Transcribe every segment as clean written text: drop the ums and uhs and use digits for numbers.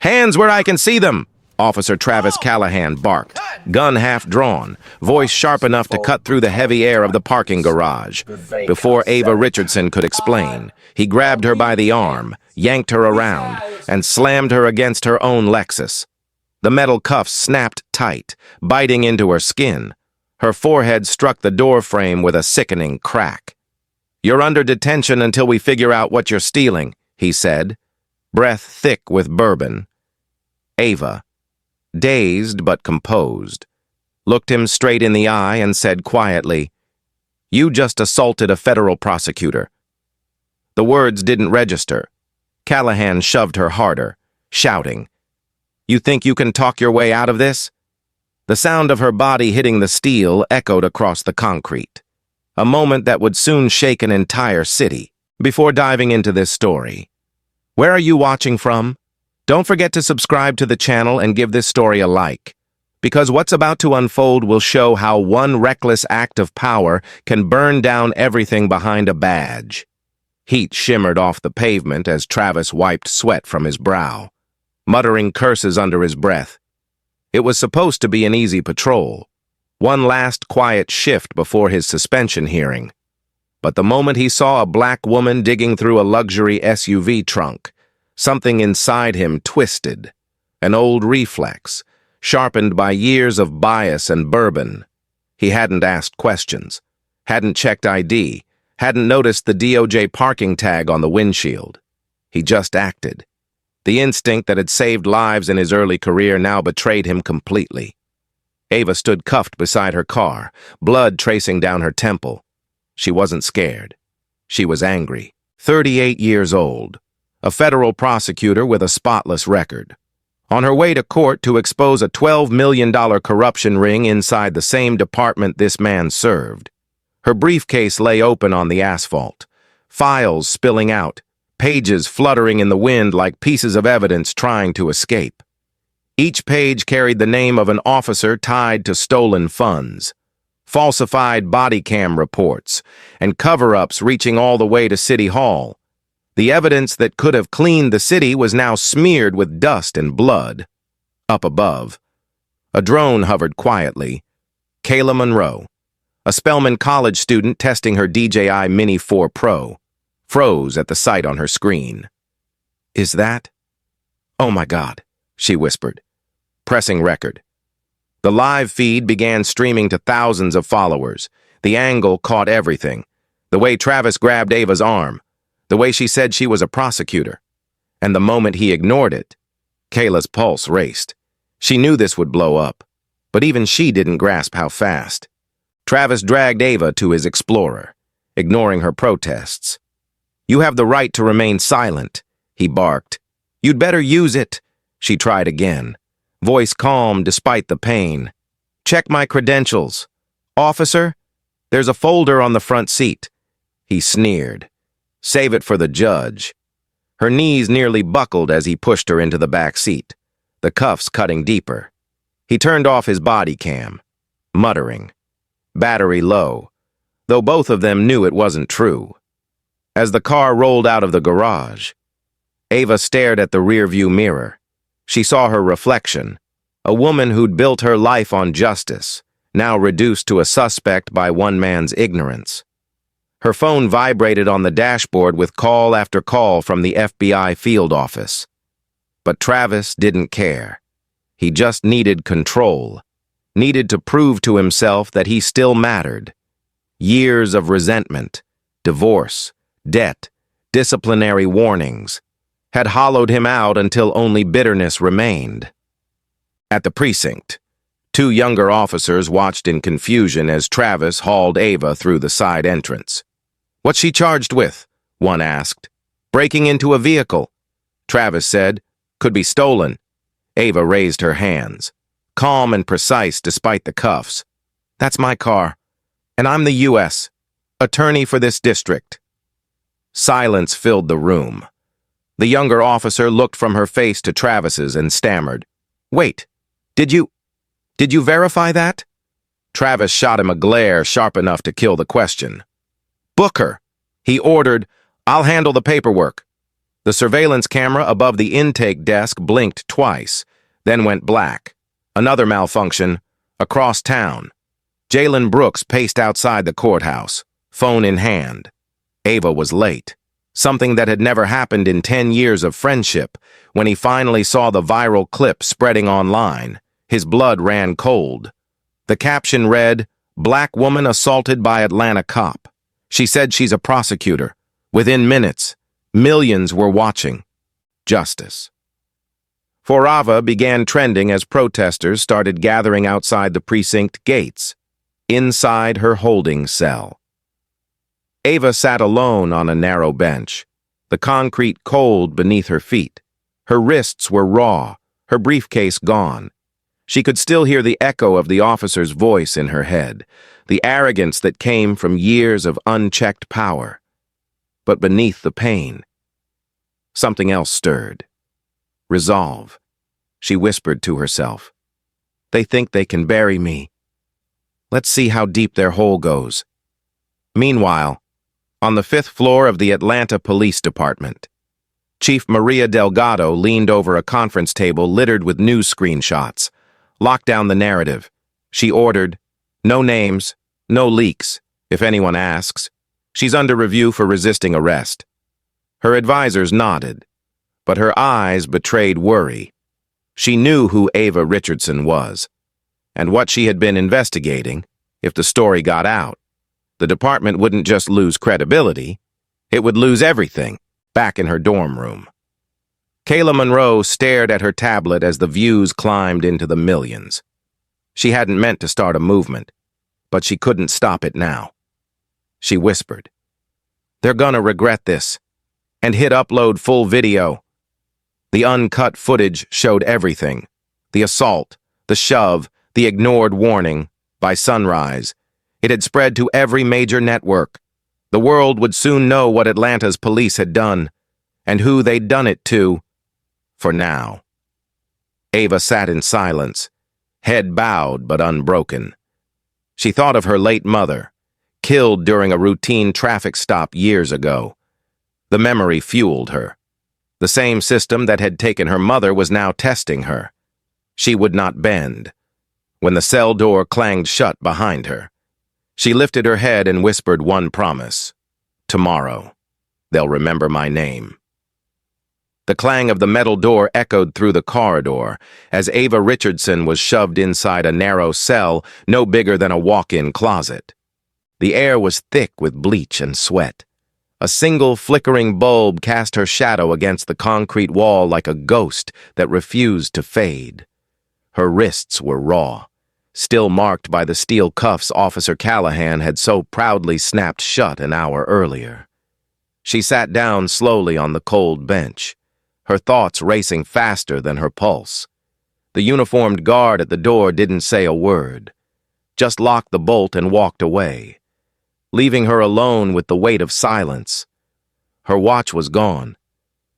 Hands where I can see them! Officer Travis Callahan barked, gun half drawn, voice sharp enough to cut through the heavy air of the parking garage. Before Ava Richardson could explain, he grabbed her by the arm, yanked her around, and slammed her against her own Lexus. The metal cuffs snapped tight, biting into her skin. Her forehead struck the door frame with a sickening crack. "You're under detention until we figure out what you're stealing," he said, breath thick with bourbon. Ava, dazed but composed, looked him straight in the eye and said quietly, "You just assaulted a federal prosecutor." The words didn't register. Callahan shoved her harder, shouting, "You think you can talk your way out of this?" The sound of her body hitting the steel echoed across the concrete, a moment that would soon shake an entire city. Before diving into this story, where are you watching from? Don't forget to subscribe to the channel and give this story a like, because what's about to unfold will show how one reckless act of power can burn down everything behind a badge. Heat shimmered off the pavement as Travis wiped sweat from his brow, muttering curses under his breath. It was supposed to be an easy patrol, one last quiet shift before his suspension hearing. But the moment he saw a black woman digging through a luxury SUV trunk, something inside him twisted, an old reflex, sharpened by years of bias and bourbon. He hadn't asked questions, hadn't checked ID, hadn't noticed the DOJ parking tag on the windshield. He just acted. The instinct that had saved lives in his early career now betrayed him completely. Ava stood cuffed beside her car, blood tracing down her temple. She wasn't scared. She was angry. 38 years old. A federal prosecutor with a spotless record. On her way to court to expose a $12 million corruption ring inside the same department this man served. Her briefcase lay open on the asphalt, files spilling out, pages fluttering in the wind like pieces of evidence trying to escape. Each page carried the name of an officer tied to stolen funds, falsified body cam reports, and cover-ups reaching all the way to City Hall. The evidence that could have cleaned the city was now smeared with dust and blood. Up above, a drone hovered quietly. Kayla Monroe, a Spelman College student testing her DJI Mini 4 Pro, froze at the sight on her screen. "Is that?" "Oh my God," she whispered, pressing record. The live feed began streaming to thousands of followers. The angle caught everything. The way Travis grabbed Ava's arm, the way she said she was a prosecutor, and the moment he ignored it, Kayla's pulse raced. She knew this would blow up, but even she didn't grasp how fast. Travis dragged Ava to his Explorer, ignoring her protests. "You have the right to remain silent," he barked. "You'd better use it," she tried again, voice calm despite the pain. "Check my credentials. Officer, there's a folder on the front seat." He sneered. "Save it for the judge." Her knees nearly buckled as he pushed her into the back seat, the cuffs cutting deeper. He turned off his body cam, muttering, "Battery low," though both of them knew it wasn't true. As the car rolled out of the garage, Ava stared at the rearview mirror. She saw her reflection, a woman who'd built her life on justice, now reduced to a suspect by one man's ignorance. Her phone vibrated on the dashboard with call after call from the FBI field office. But Travis didn't care. He just needed control, needed to prove to himself that he still mattered. Years of resentment, divorce, debt, disciplinary warnings had hollowed him out until only bitterness remained. At the precinct, two younger officers watched in confusion as Travis hauled Ava through the side entrance. "What's she charged with?" one asked. "Breaking into a vehicle," Travis said. "Could be stolen." Ava raised her hands, calm and precise despite the cuffs. "That's my car, and I'm the U.S. attorney for this district." Silence filled the room. The younger officer looked from her face to Travis's and stammered, "Wait, did you verify that?" Travis shot him a glare sharp enough to kill the question. "Book her," he ordered. "I'll handle the paperwork." The surveillance camera above the intake desk blinked twice, then went black. Another malfunction, across town. Jalen Brooks paced outside the courthouse, phone in hand. Ava was late. Something that had never happened in 10 years of friendship. When he finally saw the viral clip spreading online, his blood ran cold. The caption read, "Black woman assaulted by Atlanta cop. She said she's a prosecutor." Within minutes, millions were watching. Justice. For Ava began trending as protesters started gathering outside the precinct gates, inside her holding cell. Ava sat alone on a narrow bench, the concrete cold beneath her feet. Her wrists were raw, her briefcase gone. She could still hear the echo of the officer's voice in her head, the arrogance that came from years of unchecked power. But beneath the pain, something else stirred. Resolve. She whispered to herself. They think they can bury me. Let's see how deep their hole goes. Meanwhile, on the 5th floor of the Atlanta Police Department, Chief Maria Delgado leaned over a conference table littered with news screenshots. Lock down the narrative. She ordered, no names, no leaks, if anyone asks. She's under review for resisting arrest. Her advisors nodded, but her eyes betrayed worry. She knew who Ava Richardson was, and what she had been investigating. If the story got out, the department wouldn't just lose credibility, it would lose everything. Back in her dorm room, Kayla Monroe stared at her tablet as the views climbed into the millions. She hadn't meant to start a movement, but she couldn't stop it now. She whispered, "They're gonna regret this," and hit upload full video. The uncut footage showed everything. The assault, the shove, the ignored warning. By sunrise, it had spread to every major network. The world would soon know what Atlanta's police had done, and who they'd done it to. For now. Ava sat in silence, head bowed but unbroken. She thought of her late mother, killed during a routine traffic stop years ago. The memory fueled her. The same system that had taken her mother was now testing her. She would not bend. When the cell door clanged shut behind her, she lifted her head and whispered one promise. Tomorrow, they'll remember my name. The clang of the metal door echoed through the corridor as Ava Richardson was shoved inside a narrow cell no bigger than a walk-in closet. The air was thick with bleach and sweat. A single flickering bulb cast her shadow against the concrete wall like a ghost that refused to fade. Her wrists were raw, still marked by the steel cuffs Officer Callahan had so proudly snapped shut an hour earlier. She sat down slowly on the cold bench, her thoughts racing faster than her pulse. The uniformed guard at the door didn't say a word, just locked the bolt and walked away, leaving her alone with the weight of silence. Her watch was gone.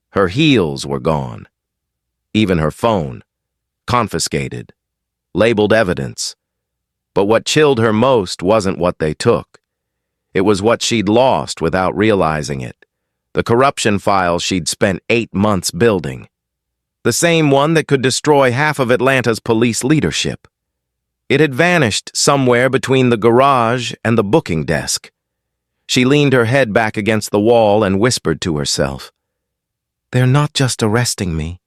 Her heels were gone. Even her phone, confiscated, labeled evidence. But what chilled her most wasn't what they took. It was what she'd lost without realizing it. The corruption file she'd spent 8 months building. The same one that could destroy half of Atlanta's police leadership. It had vanished somewhere between the garage and the booking desk. She leaned her head back against the wall and whispered to herself, "They're not just arresting me.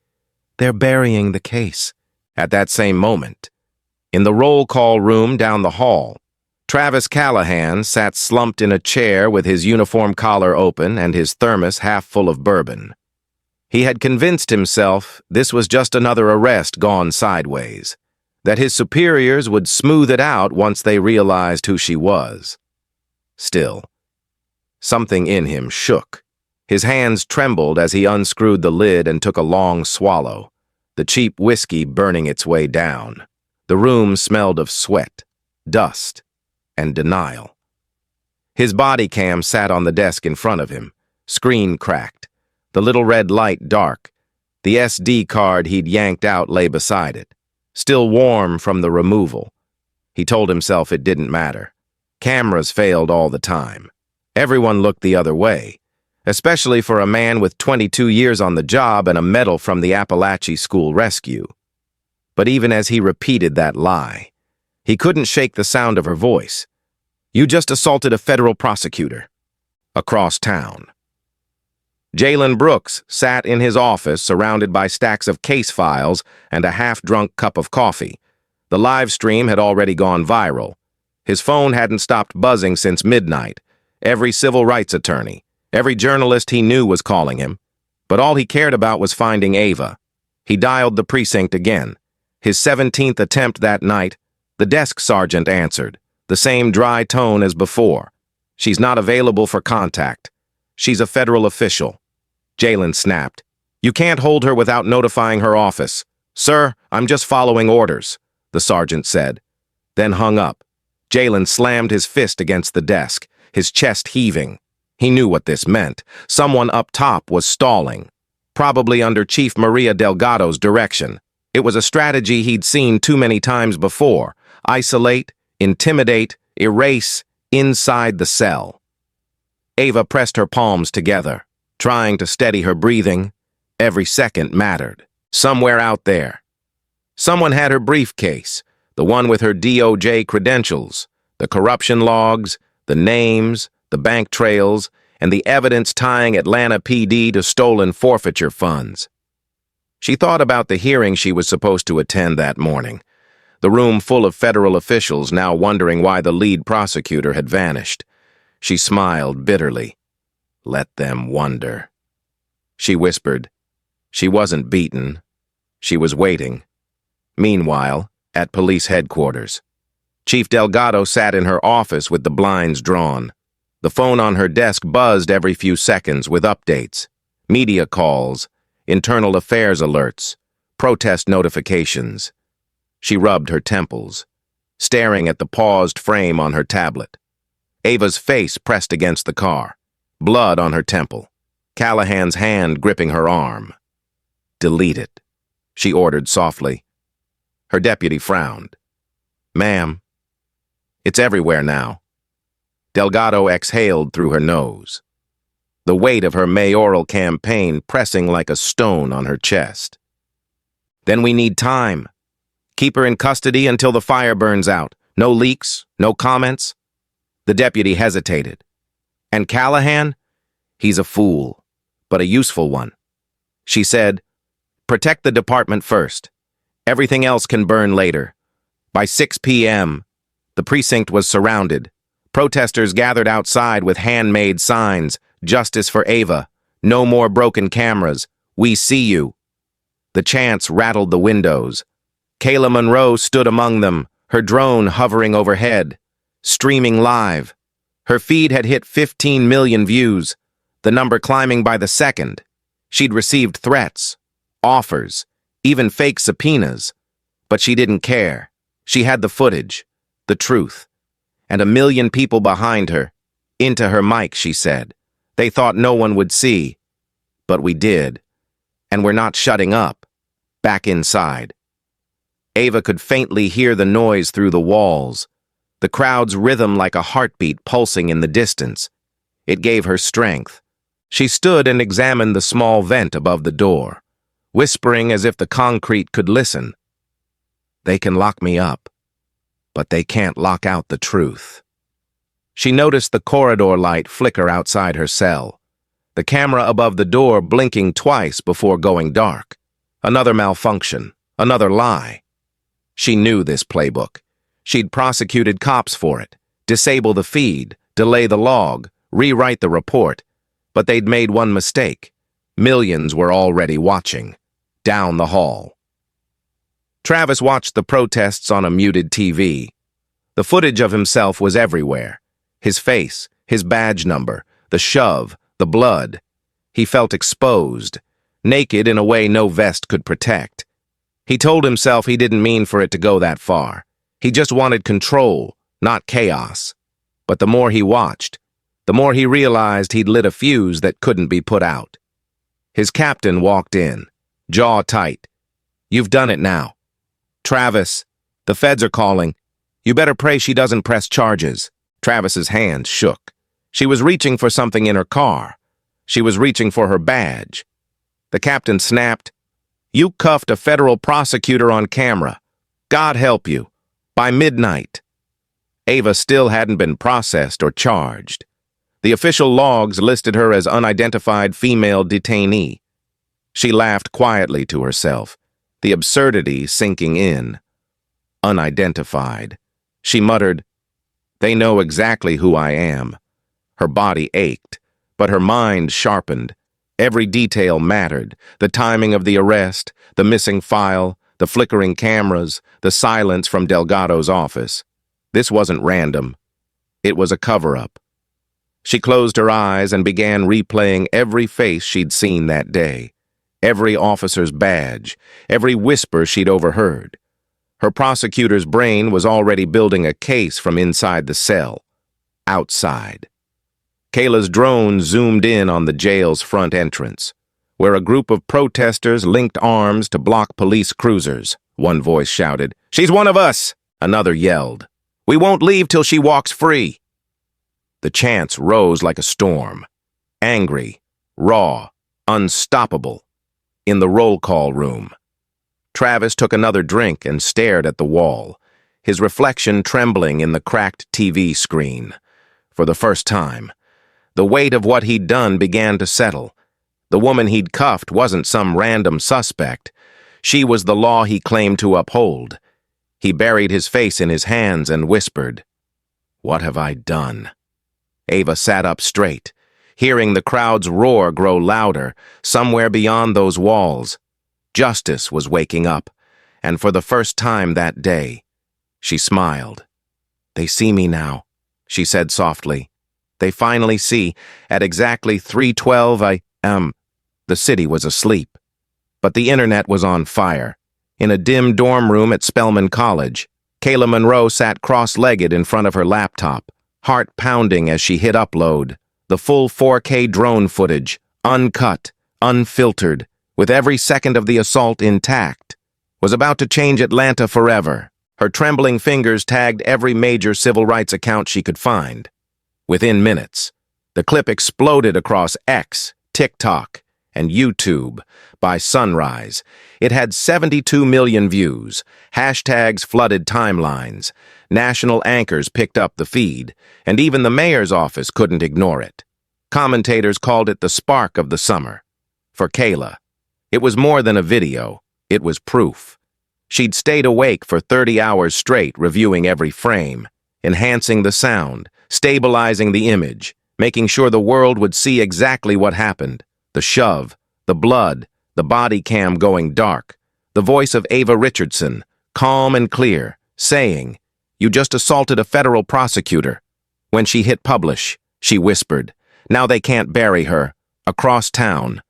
They're burying the case." At that same moment, in the roll call room down the hall, Travis Callahan sat slumped in a chair with his uniform collar open and his thermos half full of bourbon. He had convinced himself this was just another arrest gone sideways, that his superiors would smooth it out once they realized who she was. Still, something in him shook. His hands trembled as he unscrewed the lid and took a long swallow, the cheap whiskey burning its way down. The room smelled of sweat, dust, and denial. His body cam sat on the desk in front of him, screen cracked, the little red light dark. The SD card he'd yanked out lay beside it, still warm from the removal. He told himself it didn't matter. Cameras failed all the time. Everyone looked the other way. especially for a man with 22 years on the job and a medal from the Appalachia School Rescue. But even as he repeated that lie, he couldn't shake the sound of her voice. "You just assaulted a federal prosecutor." Across town. Jalen Brooks sat in his office surrounded by stacks of case files and a half-drunk cup of coffee. The live stream had already gone viral. His phone hadn't stopped buzzing since midnight. Every civil rights attorney, every journalist he knew was calling him. But all he cared about was finding Ava. He dialed the precinct again. His 17th attempt that night, the desk sergeant answered, the same dry tone as before. "She's not available for contact. She's a federal official." Jalen snapped. "You can't hold her without notifying her office." "Sir, I'm just following orders," the sergeant said, then hung up. Jalen slammed his fist against the desk, his chest heaving. He knew what this meant. Someone up top was stalling, probably under Chief Maria Delgado's direction. It was a strategy he'd seen too many times before. Isolate, intimidate, erase, inside the cell. Ava pressed her palms together, trying to steady her breathing. Every second mattered. Somewhere out there. Someone had her briefcase, the one with her DOJ credentials, the corruption logs, the names, the bank trails, and the evidence tying Atlanta PD to stolen forfeiture funds. She thought about the hearing she was supposed to attend that morning, the room full of federal officials now wondering why the lead prosecutor had vanished. She smiled bitterly. Let them wonder. She whispered. She wasn't beaten. She was waiting. Meanwhile, at police headquarters, Chief Delgado sat in her office with the blinds drawn. The phone on her desk buzzed every few seconds with updates, media calls, internal affairs alerts, protest notifications. She rubbed her temples, staring at the paused frame on her tablet. Ava's face pressed against the car, blood on her temple, Callahan's hand gripping her arm. "Delete it," she ordered softly. Her deputy frowned. "Ma'am, it's everywhere now." Delgado exhaled through her nose, the weight of her mayoral campaign pressing like a stone on her chest. "Then we need time. Keep her in custody until the fire burns out. No leaks, no comments." The deputy hesitated. "And Callahan? He's a fool, but a useful one." She said, "Protect the department first. Everything else can burn later." By 6 p.m., the precinct was surrounded. Protesters gathered outside with handmade signs, "Justice for Ava," "No more broken cameras," "We see you." The chants rattled the windows. Kayla Monroe stood among them, her drone hovering overhead, streaming live. Her feed had hit 15 million views, the number climbing by the second. She'd received threats, offers, even fake subpoenas, but she didn't care. She had the footage, the truth, and a million people behind her. Into her mic, she said. They thought no one would see, but we did, and we're not shutting up. Back inside. Ava could faintly hear the noise through the walls, the crowd's rhythm like a heartbeat pulsing in the distance. It gave her strength. She stood and examined the small vent above the door, whispering as if the concrete could listen. They can lock me up, but they can't lock out the truth. She noticed the corridor light flicker outside her cell, the camera above the door blinking twice before going dark. Another malfunction, another lie. She knew this playbook. She'd prosecuted cops for it, disable the feed, delay the log, rewrite the report. But they'd made one mistake. Millions were already watching, down the hall. Travis watched the protests on a muted TV. The footage of himself was everywhere. His face, his badge number, the shove, the blood. He felt exposed, naked in a way no vest could protect. He told himself he didn't mean for it to go that far. He just wanted control, not chaos. But the more he watched, the more he realized he'd lit a fuse that couldn't be put out. His captain walked in, jaw tight. "You've done it now." "Travis, the feds are calling. You better pray she doesn't press charges." Travis's hand shook. She was reaching for something in her car. She was reaching for her badge. The captain snapped, "You cuffed a federal prosecutor on camera. God help you. By midnight." Ava still hadn't been processed or charged. The official logs listed her as unidentified female detainee. She laughed quietly to herself, the absurdity sinking in. Unidentified. She muttered, "They know exactly who I am." Her body ached, but her mind sharpened. Every detail mattered: the timing of the arrest, the missing file, the flickering cameras, the silence from Delgado's office. This wasn't random. It was a cover-up. She closed her eyes and began replaying every face she'd seen that day, every officer's badge, every whisper she'd overheard. Her prosecutor's brain was already building a case from inside the cell. Outside. Kayla's drone zoomed in on the jail's front entrance, where a group of protesters linked arms to block police cruisers. One voice shouted, "She's one of us!" Another yelled, "We won't leave till she walks free." The chants rose like a storm. Angry, raw, unstoppable. In the roll call room. Travis took another drink and stared at the wall, his reflection trembling in the cracked TV screen. For the first time, the weight of what he'd done began to settle. The woman he'd cuffed wasn't some random suspect. She was the law he claimed to uphold. He buried his face in his hands and whispered, "What have I done?" Ava sat up straight, hearing the crowd's roar grow louder somewhere beyond those walls. Justice was waking up, and for the first time that day, she smiled. "They see me now," she said softly. "They finally see. At exactly 3:12 a.m. The city was asleep, but the internet was on fire. In a dim dorm room at Spelman College, Kayla Monroe sat cross-legged in front of her laptop, heart pounding as she hit upload. The full 4K drone footage, uncut, unfiltered, with every second of the assault intact, was about to change Atlanta forever. Her trembling fingers tagged every major civil rights account she could find. Within minutes, the clip exploded across X, TikTok, and YouTube. By sunrise, it had 72 million views. Hashtags flooded timelines. National anchors picked up the feed, and even the mayor's office couldn't ignore it. Commentators called it the spark of the summer. For Kayla, it was more than a video. It was proof. She'd stayed awake for 30 hours straight, reviewing every frame, enhancing the sound, stabilizing the image, making sure the world would see exactly what happened. The shove, the blood, the body cam going dark, the voice of Ava Richardson, calm and clear, saying, "You just assaulted a federal prosecutor." When she hit publish, she whispered, "Now they can't bury her." Across town,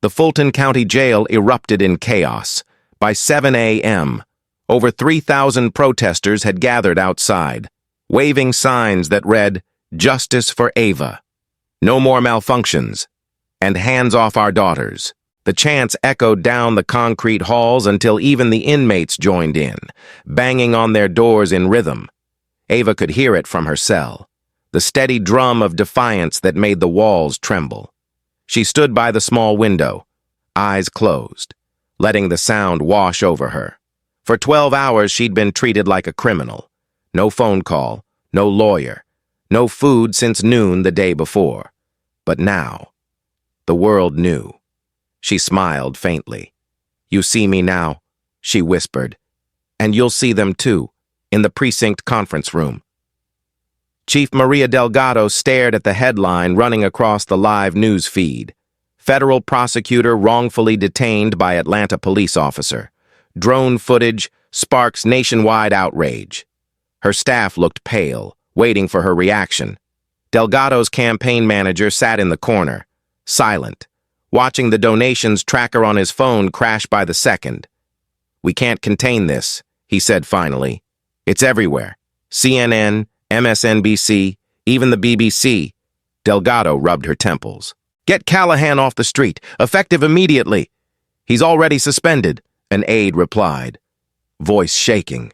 the Fulton County Jail erupted in chaos. By 7 a.m., over 3,000 protesters had gathered outside, waving signs that read, "Justice for Ava," "No more malfunctions," and "Hands off our daughters." The chants echoed down the concrete halls until even the inmates joined in, banging on their doors in rhythm. Ava could hear it from her cell, the steady drum of defiance that made the walls tremble. She stood by the small window, eyes closed, letting the sound wash over her. For 12 hours, she'd been treated like a criminal. No phone call, no lawyer, no food since noon the day before. But now, the world knew. She smiled faintly. "You see me now," she whispered, "and you'll see them too, in the precinct conference room." Chief Maria Delgado stared at the headline running across the live news feed. Federal prosecutor wrongfully detained by Atlanta police officer. Drone footage sparks nationwide outrage. Her staff looked pale, waiting for her reaction. Delgado's campaign manager sat in the corner, silent, watching the donations tracker on his phone crash by the second. "We can't contain this," he said finally. "It's everywhere. CNN, MSNBC, even the BBC." Delgado rubbed her temples. "Get Callahan off the street, effective immediately." "He's already suspended," an aide replied, voice shaking.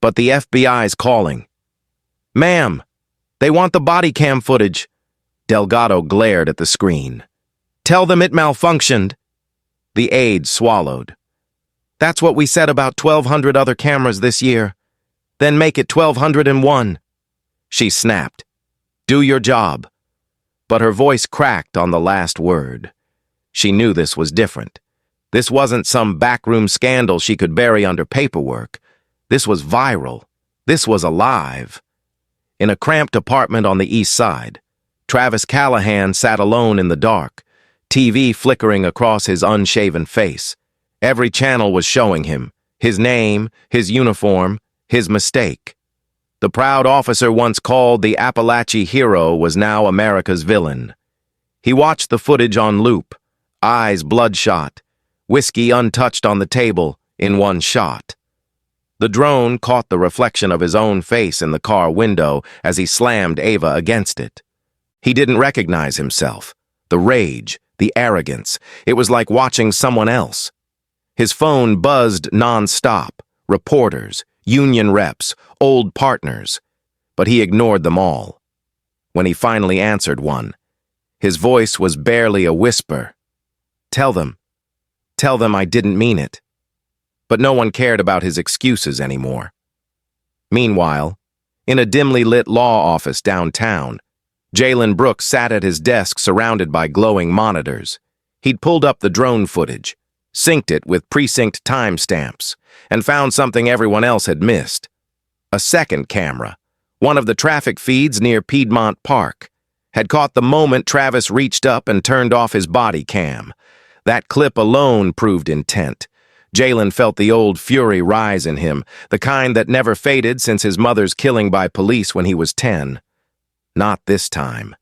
"But the FBI's calling." "Ma'am, they want the body cam footage." Delgado glared at the screen. Tell them it malfunctioned. The aide swallowed. That's what we said about 1,200 other cameras this year. Then make it 1,201. She snapped. Do your job. But her voice cracked on the last word. She knew this was different. This wasn't some backroom scandal she could bury under paperwork. This was viral. This was alive. In a cramped apartment on the east side, Travis Callahan sat alone in the dark, TV flickering across his unshaven face. Every channel was showing him, his name, his uniform, his mistake. The proud officer once called the Appalachie hero was now America's villain. He watched the footage on loop, eyes bloodshot, whiskey untouched on the table in one shot. The drone caught the reflection of his own face in the car window as he slammed Ava against it. He didn't recognize himself. The rage, the arrogance, it was like watching someone else. His phone buzzed non-stop, reporters, union reps, old partners, but he ignored them all. When he finally answered one, his voice was barely a whisper. Tell them I didn't mean it. But no one cared about his excuses anymore. Meanwhile, in a dimly lit law office downtown, Jalen Brooks sat at his desk surrounded by glowing monitors. He'd pulled up the drone footage, synced it with precinct timestamps, and found something everyone else had missed. A second camera, one of the traffic feeds near Piedmont Park, had caught the moment Travis reached up and turned off his body cam. That clip alone proved intent. Jalen felt the old fury rise in him, the kind that never faded since his mother's killing by police when he was 10. Not this time,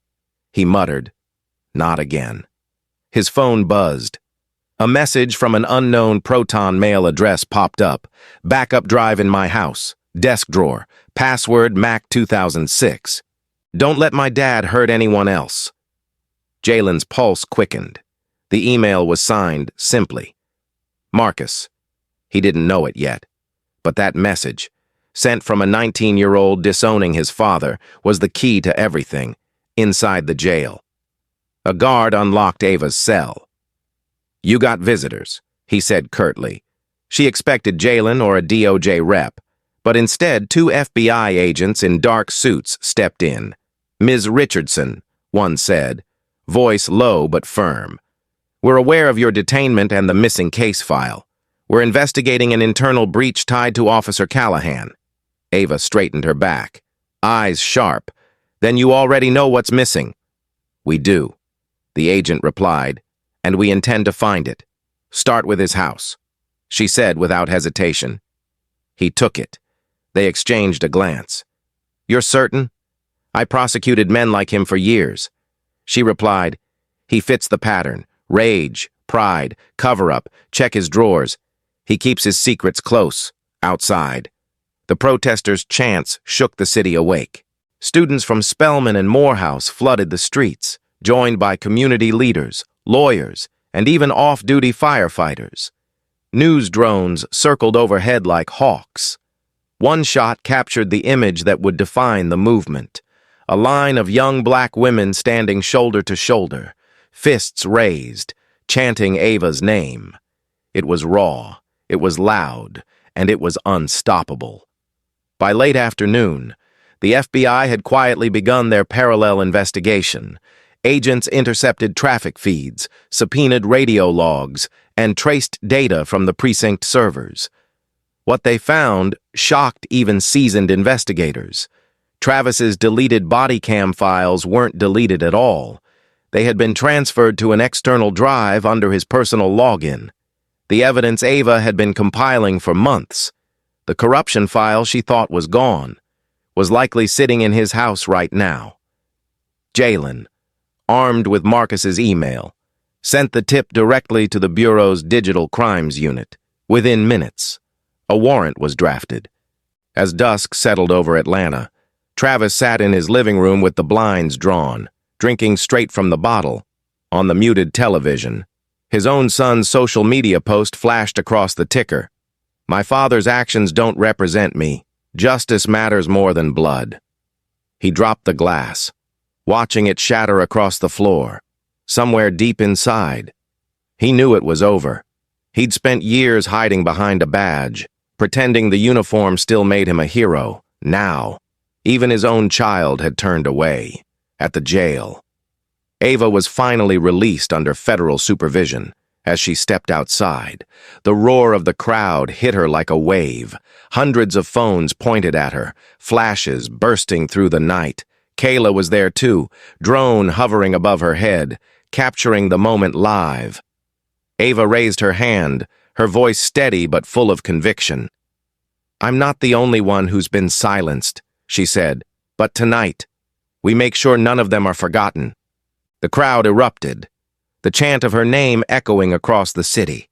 he muttered. Not again. His phone buzzed. A message from an unknown Proton mail address popped up. Backup drive in my house. Desk drawer. Password Mac 2006. Don't let my dad hurt anyone else. Jalen's pulse quickened. The email was signed simply. Marcus. He didn't know it yet, but that message, sent from a 19-year-old disowning his father, was the key to everything inside the jail. A guard unlocked Ava's cell. You got visitors, he said curtly. She expected Jalen or a DOJ rep, but instead 2 FBI agents in dark suits stepped in. Ms. Richardson, one said, voice low but firm. We're aware of your detainment and the missing case file. We're investigating an internal breach tied to Officer Callahan. Ava straightened her back, eyes sharp. Then you already know what's missing. We do, the agent replied, and we intend to find it. Start with his house, she said without hesitation. He took it. They exchanged a glance. You're certain? I prosecuted men like him for years. She replied, he fits the pattern. Rage, pride, cover-up, check his drawers. He keeps his secrets close, outside. The protesters' chants shook the city awake. Students from Spelman and Morehouse flooded the streets, joined by community leaders, lawyers, and even off-duty firefighters. News drones circled overhead like hawks. One shot captured the image that would define the movement. A line of young black women standing shoulder to shoulder, fists raised, chanting Ava's name. It was raw, it was loud, and it was unstoppable. By late afternoon, the FBI had quietly begun their parallel investigation. Agents intercepted traffic feeds, subpoenaed radio logs, and traced data from the precinct servers. What they found shocked even seasoned investigators. Travis's deleted body cam files weren't deleted at all. They had been transferred to an external drive under his personal login. The evidence Ava had been compiling for months. The corruption file she thought was gone was likely sitting in his house right now. Jalen, armed with Marcus's email, sent the tip directly to the Bureau's Digital Crimes Unit. Within minutes, a warrant was drafted. As dusk settled over Atlanta, Travis sat in his living room with the blinds drawn, drinking straight from the bottle. On the muted television, his own son's social media post flashed across the ticker. My father's actions don't represent me. Justice matters more than blood. He dropped the glass, watching it shatter across the floor. somewhere deep inside. He knew it was over. He'd spent years hiding behind a badge, pretending the uniform still made him a hero. Now, even his own child had turned away, at the jail. Ava was finally released under federal supervision. As she stepped outside, the roar of the crowd hit her like a wave. Hundreds of phones pointed at her, flashes bursting through the night. Kayla was there too, drone hovering above her head, capturing the moment live. Ava raised her hand, her voice steady but full of conviction. "I'm not the only one who's been silenced," she said, "but tonight, we make sure none of them are forgotten." The crowd erupted, the chant of her name echoing across the city.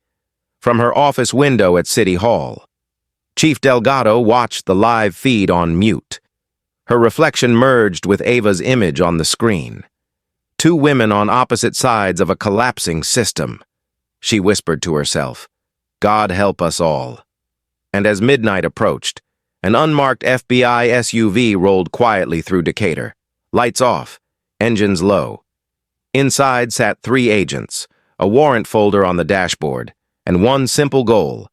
From her office window at City Hall, Chief Delgado watched the live feed on mute. Her reflection merged with Ava's image on the screen. Two women on opposite sides of a collapsing system. She whispered to herself, "God help us all." And as midnight approached, an unmarked FBI SUV rolled quietly through Decatur. Lights off, engines low. Inside sat 3 agents, a warrant folder on the dashboard, and one simple goal: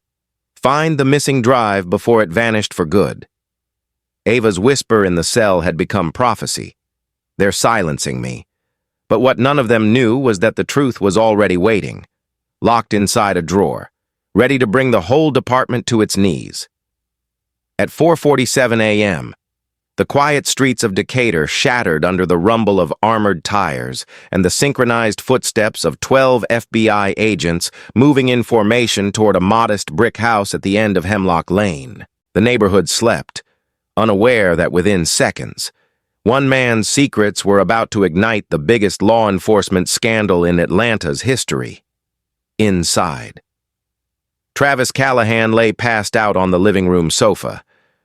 find the missing drive before it vanished for good. Ava's whisper in the cell had become prophecy. "They're silencing me." But what none of them knew was that the truth was already waiting, locked inside a drawer, ready to bring the whole department to its knees. At 4:47 a.m., the quiet streets of Decatur shattered under the rumble of armored tires and the synchronized footsteps of 12 FBI agents moving in formation toward a modest brick house at the end of Hemlock Lane. The neighborhood slept, unaware that within seconds, one man's secrets were about to ignite the biggest law enforcement scandal in Atlanta's history. Inside, Travis Callahan lay passed out on the living room sofa,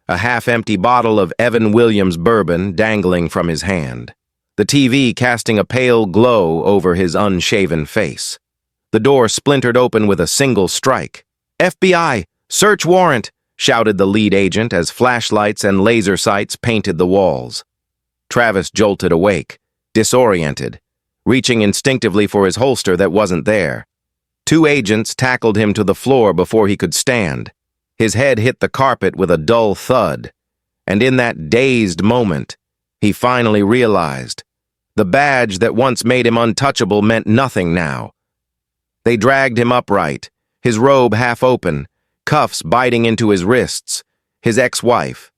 a half-empty bottle of Evan Williams bourbon dangling from his hand, the TV casting a pale glow over his unshaven face. The door splintered open with a single strike. "FBI! Search warrant!" shouted the lead agent as flashlights and laser sights painted the walls. Travis jolted awake, disoriented, reaching instinctively for his holster that wasn't there. 2 agents tackled him to the floor before he could stand. His head hit the carpet with a dull thud, and in that dazed moment, he finally realized the badge that once made him untouchable meant nothing now. They dragged him upright, his robe half open, cuffs biting into his wrists. His ex-wife,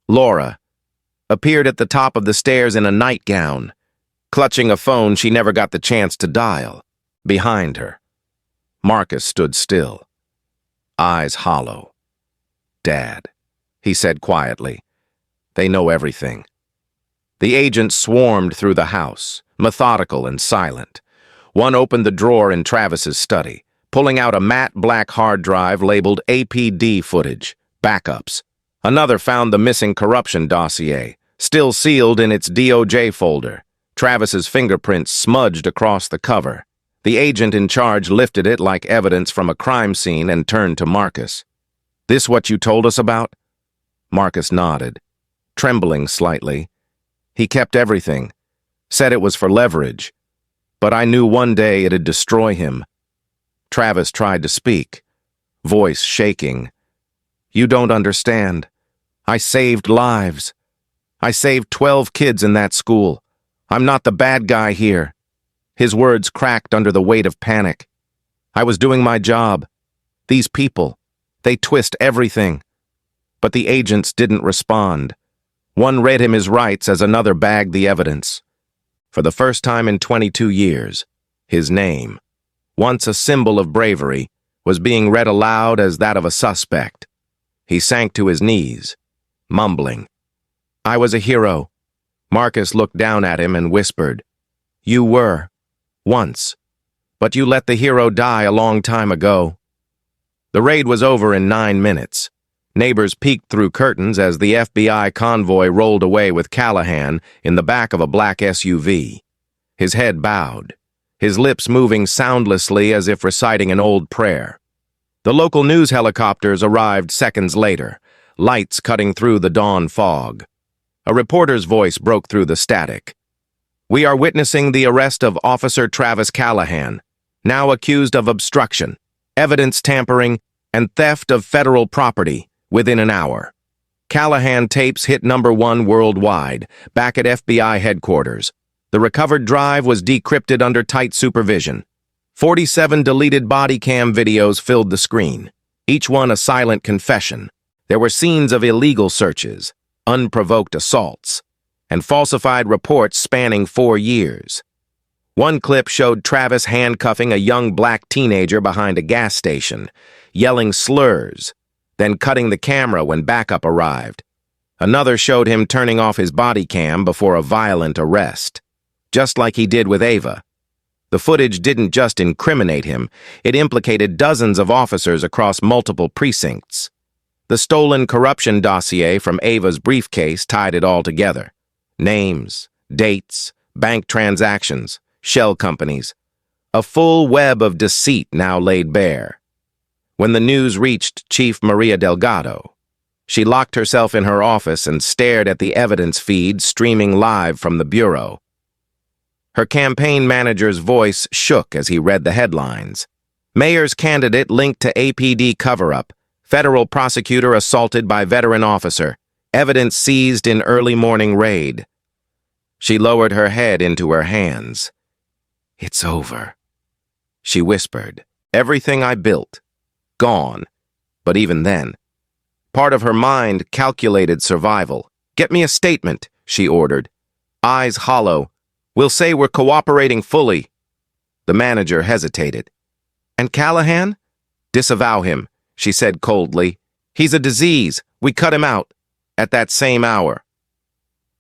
Laura, appeared at the top of the stairs in a nightgown, clutching a phone she never got the chance to dial. Behind her, Marcus stood still, eyes hollow. "Dad," he said quietly. "They know everything." The agents swarmed through the house, methodical and silent. One opened the drawer in Travis's study, pulling out a matte black hard drive labeled APD footage, backups. Another found the missing corruption dossier, still sealed in its DOJ folder. Travis's fingerprints smudged across the cover. The agent in charge lifted it like evidence from a crime scene and turned to Marcus. "This what you told us about?" Marcus nodded, trembling slightly. "He kept everything, said it was for leverage, but I knew one day it'd destroy him." Travis tried to speak, voice shaking. "You don't understand. I saved lives. I saved 12 kids in that school. I'm not the bad guy here." His words cracked under the weight of panic. "I was doing my job. These people, they twist everything." But the agents didn't respond. One read him his rights as another bagged the evidence. For the first time in 22 years, his name, once a symbol of bravery, was being read aloud as that of a suspect. He sank to his knees, mumbling, "I was a hero." Marcus looked down at him and whispered, "You were, once, but you let the hero die a long time ago." The raid was over in 9 minutes. Neighbors peeked through curtains as the FBI convoy rolled away with Callahan in the back of a black SUV. His head bowed, his lips moving soundlessly as if reciting an old prayer. The local news helicopters arrived seconds later, lights cutting through the dawn fog. A reporter's voice broke through the static. We are witnessing the arrest of Officer Travis Callahan, now accused of obstruction, evidence tampering, and theft of federal property within an hour. Callahan tapes hit #1 worldwide, back at FBI headquarters. The recovered drive was decrypted under tight supervision. 47 deleted body cam videos filled the screen, each one a silent confession. There were scenes of illegal searches, unprovoked assaults, and falsified reports spanning 4 years. One clip showed Travis handcuffing a young black teenager behind a gas station, yelling slurs, then cutting the camera when backup arrived. Another showed him turning off his body cam before a violent arrest, just like he did with Ava. The footage didn't just incriminate him, it implicated dozens of officers across multiple precincts. The stolen corruption dossier from Ava's briefcase tied it all together. Names, dates, bank transactions, shell companies. A full web of deceit now laid bare. When the news reached Chief Maria Delgado, she locked herself in her office and stared at the evidence feed streaming live from the bureau. Her campaign manager's voice shook as he read the headlines. Mayor's candidate linked to APD cover-up. Federal prosecutor assaulted by veteran officer. Evidence seized in early morning raid. She lowered her head into her hands. "It's over," she whispered. "Everything I built. Gone." But even then, part of her mind calculated survival. "Get me a statement," she ordered. Eyes hollow. "We'll say we're cooperating fully." The manager hesitated. "And Callahan?" "Disavow him," she said coldly. "He's a disease. We cut him out." At that same hour,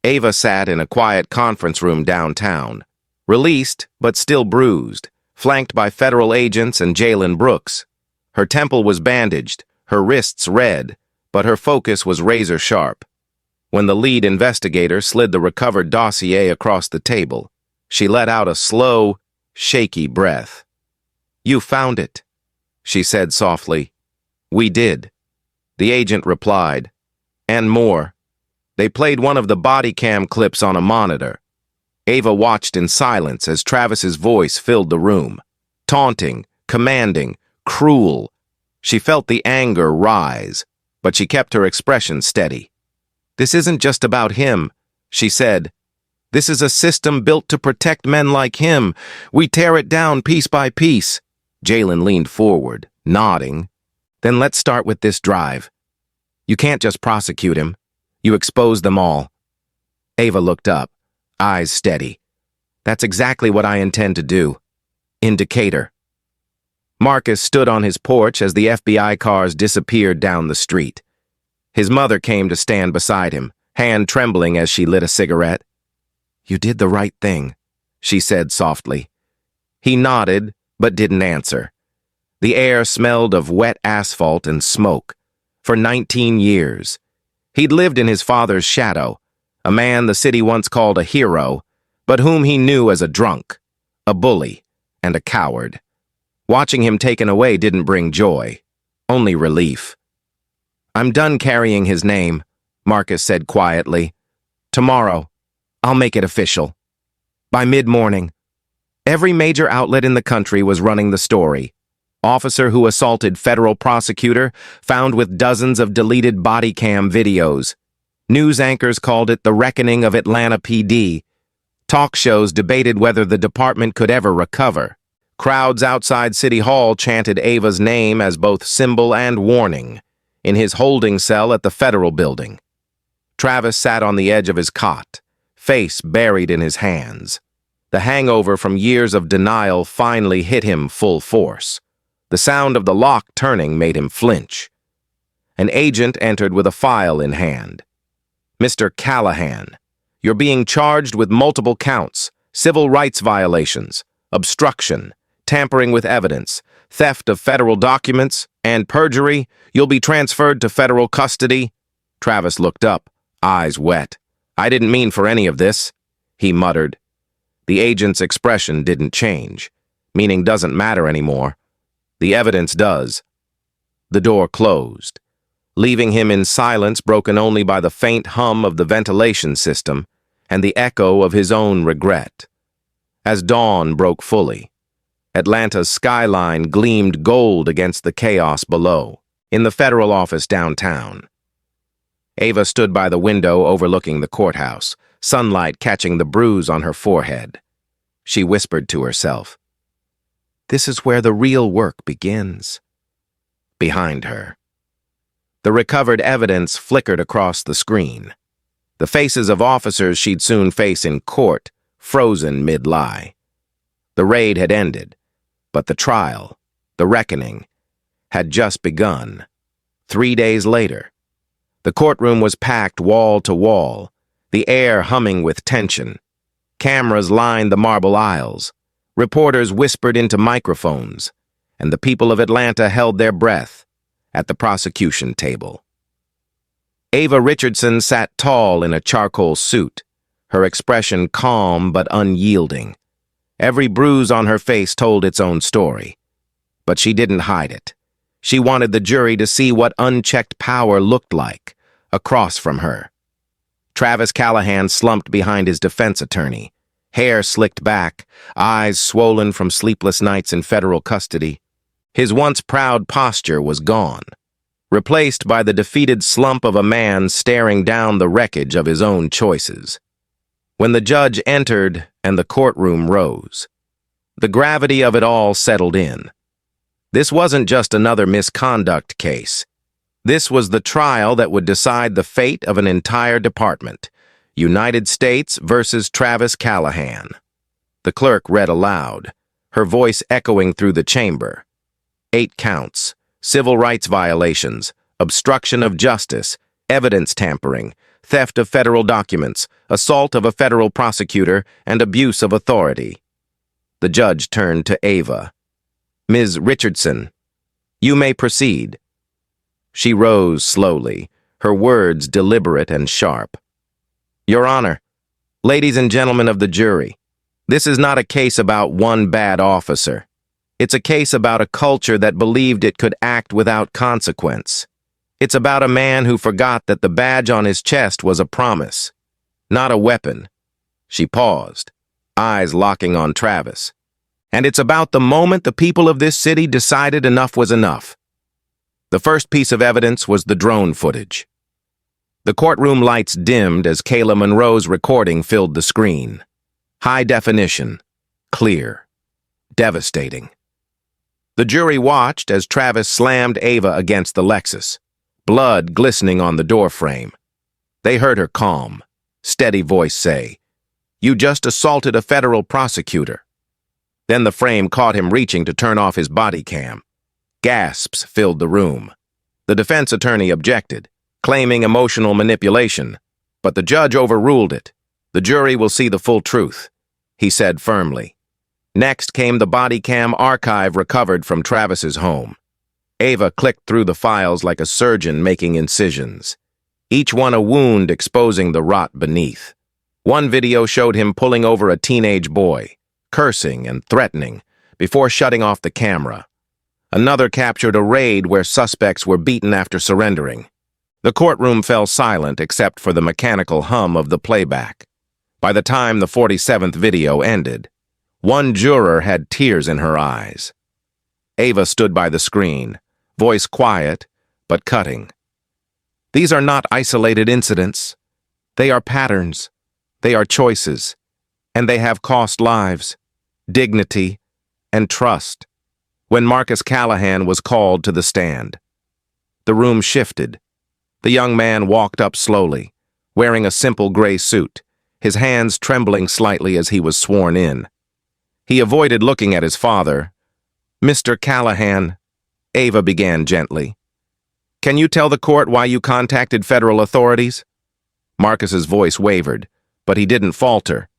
Ava sat in a quiet conference room downtown, released but still bruised, flanked by federal agents and Jalen Brooks. Her temple was bandaged, her wrists red, but her focus was razor sharp. When the lead investigator slid the recovered dossier across the table, she let out a slow, shaky breath. "You found it," she said softly. "We did." The agent replied. "And more." They played one of the body cam clips on a monitor. Ava watched in silence as Travis's voice filled the room. Taunting, commanding, cruel. She felt the anger rise, but she kept her expression steady. "This isn't just about him," she said. "This is a system built to protect men like him. We tear it down piece by piece." Jalen leaned forward, nodding. "Then let's start with this drive. You can't just prosecute him. You expose them all." Ava looked up, eyes steady. "That's exactly what I intend to do. In Decatur." Marcus stood on his porch as the FBI cars disappeared down the street. His mother came to stand beside him, hand trembling as she lit a cigarette. "You did the right thing," she said softly. He nodded, but didn't answer. The air smelled of wet asphalt and smoke. For 19 years, he'd lived in his father's shadow, a man the city once called a hero, but whom he knew as a drunk, a bully, and a coward. Watching him taken away didn't bring joy, only relief. "I'm done carrying his name," Marcus said quietly. "Tomorrow, I'll make it official." By mid-morning, every major outlet in the country was running the story. Officer who assaulted federal prosecutor found with dozens of deleted body cam videos. News anchors called it the reckoning of Atlanta PD. Talk shows debated whether the department could ever recover. Crowds outside City Hall chanted Ava's name as both symbol and warning. In his holding cell at the Federal Building, Travis sat on the edge of his cot, face buried in his hands. The hangover from years of denial finally hit him full force. The sound of the lock turning made him flinch. An agent entered with a file in hand. "Mr. Callahan, you're being charged with multiple counts, civil rights violations, obstruction, tampering with evidence, theft of federal documents, and perjury. You'll be transferred to federal custody." Travis looked up, eyes wet. "I didn't mean for any of this," he muttered. The agent's expression didn't change. Meaning doesn't matter anymore. The evidence does. The door closed, leaving him in silence broken only by the faint hum of the ventilation system and the echo of his own regret. As dawn broke fully, Atlanta's skyline gleamed gold against the chaos below, in the federal office downtown. Ava stood by the window overlooking the courthouse, sunlight catching the bruise on her forehead. She whispered to herself, "This is where the real work begins." Behind her, the recovered evidence flickered across the screen. The faces of officers she'd soon face in court, frozen mid-lie. The raid had ended, but the trial, the reckoning, had just begun. 3 days later, the courtroom was packed wall to wall, the air humming with tension. Cameras lined the marble aisles, reporters whispered into microphones, and the people of Atlanta held their breath at the prosecution table. Ava Richardson sat tall in a charcoal suit, her expression calm but unyielding. Every bruise on her face told its own story. But she didn't hide it. She wanted the jury to see what unchecked power looked like, across from her. Travis Callahan slumped behind his defense attorney, hair slicked back, eyes swollen from sleepless nights in federal custody. His once proud posture was gone, replaced by the defeated slump of a man staring down the wreckage of his own choices. When the judge entered and the courtroom rose, the gravity of it all settled in. This wasn't just another misconduct case. This was the trial that would decide the fate of an entire department. United States versus Travis Callahan. The clerk read aloud, her voice echoing through the chamber. 8 counts, civil rights violations, obstruction of justice, evidence tampering, theft of federal documents, assault of a federal prosecutor, and abuse of authority. The judge turned to Ava. "Ms. Richardson, you may proceed." She rose slowly, her words deliberate and sharp. "Your Honor, ladies and gentlemen of the jury, this is not a case about one bad officer. It's a case about a culture that believed it could act without consequence. It's about a man who forgot that the badge on his chest was a promise, not a weapon." She paused, eyes locking on Travis. "And it's about the moment the people of this city decided enough was enough." The first piece of evidence was the drone footage. The courtroom lights dimmed as Kayla Monroe's recording filled the screen. High definition, clear, devastating. The jury watched as Travis slammed Ava against the Lexus, blood glistening on the doorframe. They heard her calm, steady voice say, "You just assaulted a federal prosecutor." Then the frame caught him reaching to turn off his body cam. Gasps filled the room. The defense attorney objected, claiming emotional manipulation, but the judge overruled it. "The jury will see the full truth," he said firmly. Next came the body cam archive recovered from Travis's home. Ava clicked through the files like a surgeon making incisions, each one a wound exposing the rot beneath. One video showed him pulling over a teenage boy, cursing and threatening, before shutting off the camera. Another captured a raid where suspects were beaten after surrendering. The courtroom fell silent except for the mechanical hum of the playback. By the time the 47th video ended, one juror had tears in her eyes. Ava stood by the screen, voice quiet but cutting. "These are not isolated incidents. They are patterns. They are choices. And they have cost lives, dignity, and trust." When Marcus Callahan was called to the stand, the room shifted. The young man walked up slowly, wearing a simple gray suit, his hands trembling slightly as he was sworn in. He avoided looking at his father. "Mr. Callahan," Ava began gently, "can you tell the court why you contacted federal authorities?" Marcus's voice wavered, but he didn't falter.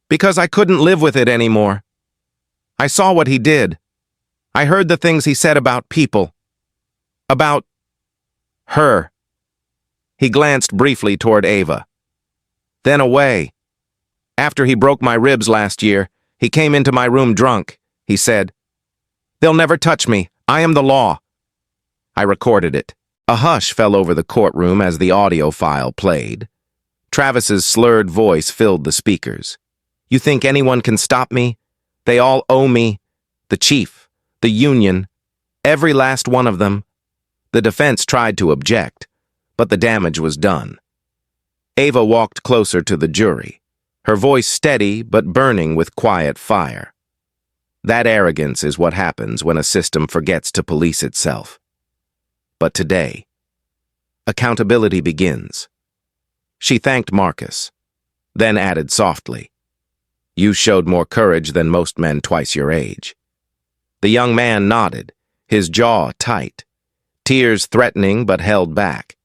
"Because I couldn't live with it anymore. I saw what he did. I heard the things he said about people. About her." He glanced briefly toward Ava. "Then away. After he broke my ribs last year, he came into my room drunk," he said. "They'll never touch me. I am the law." I recorded it. A hush fell over the courtroom as the audio file played. Travis's slurred voice filled the speakers. You think anyone can stop me? They all owe me. The chief, the union, every last one of them. The defense tried to object, but the damage was done. Ava walked closer to the jury, her voice steady but burning with quiet fire. That arrogance is what happens when a system forgets to police itself. But today, accountability begins. She thanked Marcus, then added softly, "You showed more courage than most men twice your age." The young man nodded, his jaw tight, tears threatening but held back.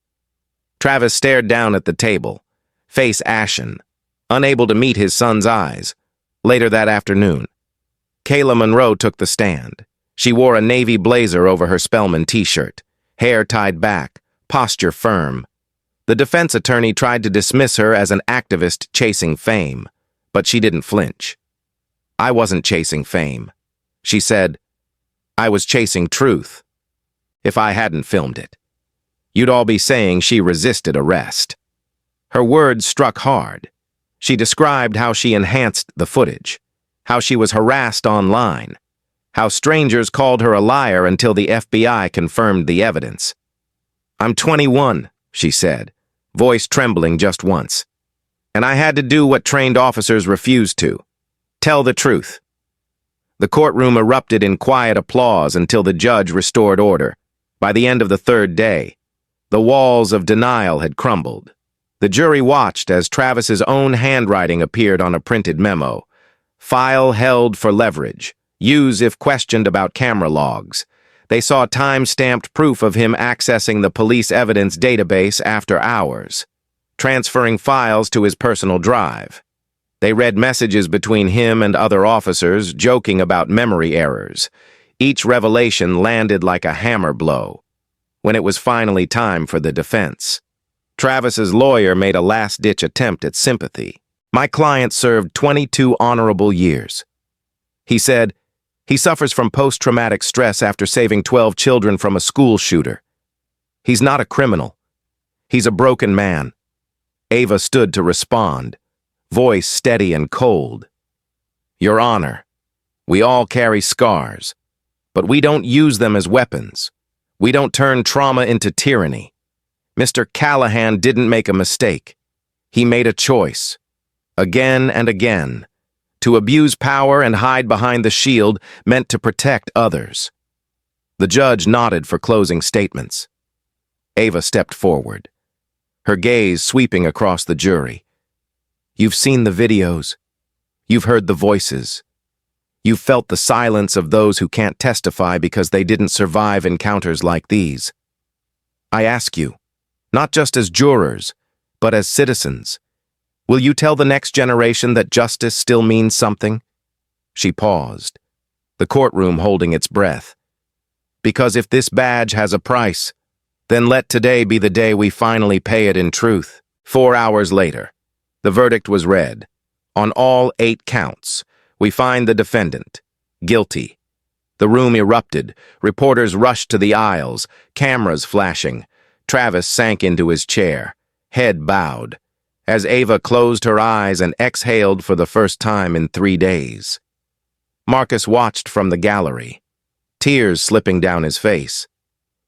Travis stared down at the table, face ashen, unable to meet his son's eyes. Later that afternoon, Kayla Monroe took the stand. She wore a navy blazer over her Spellman t-shirt, hair tied back, posture firm. The defense attorney tried to dismiss her as an activist chasing fame, but she didn't flinch. "I wasn't chasing fame," she said. "I was chasing truth. If I hadn't filmed it, you'd all be saying she resisted arrest." Her words struck hard. She described how she enhanced the footage, how she was harassed online, how strangers called her a liar until the FBI confirmed the evidence. "I'm 21, she said, voice trembling just once. "And I had to do what trained officers refused to. Tell the truth." The courtroom erupted in quiet applause until the judge restored order. By the end of the third day, the walls of denial had crumbled. The jury watched as Travis's own handwriting appeared on a printed memo. "File held for leverage. Use if questioned about camera logs." They saw time-stamped proof of him accessing the police evidence database after hours, transferring files to his personal drive. They read messages between him and other officers, joking about memory errors. Each revelation landed like a hammer blow. When it was finally time for the defense, Travis's lawyer made a last-ditch attempt at sympathy. "My client served 22 honorable years." He said, "He suffers from post-traumatic stress after saving 12 children from a school shooter. He's not a criminal. He's a broken man." Ava stood to respond, voice steady and cold. "Your Honor, we all carry scars, but we don't use them as weapons. We don't turn trauma into tyranny. Mr. Callahan didn't make a mistake. He made a choice, again and again. To abuse power and hide behind the shield meant to protect others." The judge nodded for closing statements. Ava stepped forward, her gaze sweeping across the jury. "You've seen the videos. You've heard the voices. You've felt the silence of those who can't testify because they didn't survive encounters like these. I ask you, not just as jurors, but as citizens, will you tell the next generation that justice still means something?" She paused, the courtroom holding its breath. "Because if this badge has a price, then let today be the day we finally pay it in truth." 4 hours later, the verdict was read. On all 8 counts, we find the defendant guilty. The room erupted. Reporters rushed to the aisles, cameras flashing. Travis sank into his chair, head bowed, as Ava closed her eyes and exhaled for the first time in 3 days. Marcus watched from the gallery, tears slipping down his face.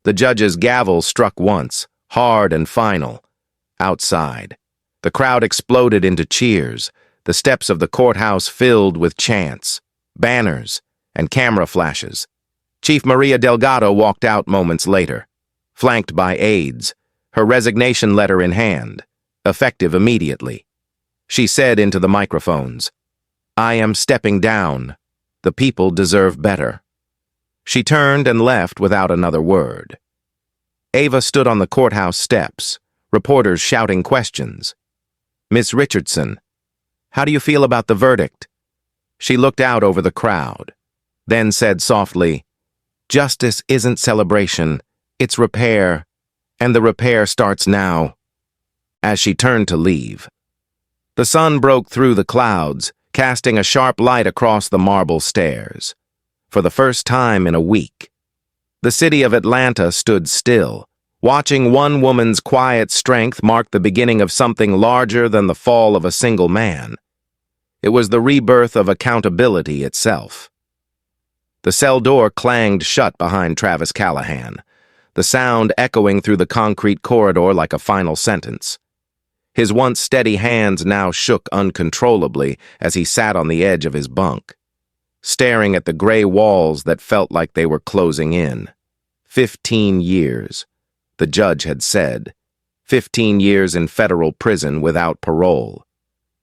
The judge's gavel struck once, hard and final. Outside, the crowd exploded into cheers, the steps of the courthouse filled with chants, banners, and camera flashes. Chief Maria Delgado walked out moments later, flanked by aides, her resignation letter in hand, effective immediately. She said into the microphones, "I am stepping down. The people deserve better." She turned and left without another word. Ava stood on the courthouse steps, reporters shouting questions. "Miss Richardson, how do you feel about the verdict?" She looked out over the crowd, then said softly, "Justice isn't celebration, it's repair, and the repair starts now." As she turned to leave, the sun broke through the clouds, casting a sharp light across the marble stairs. For the first time in a week, the city of Atlanta stood still, watching one woman's quiet strength mark the beginning of something larger than the fall of a single man. It was the rebirth of accountability itself. The cell door clanged shut behind Travis Callahan, the sound echoing through the concrete corridor like a final sentence. His once steady hands now shook uncontrollably as he sat on the edge of his bunk, staring at the gray walls that felt like they were closing in. 15 years, the judge had said. 15 years in federal prison without parole.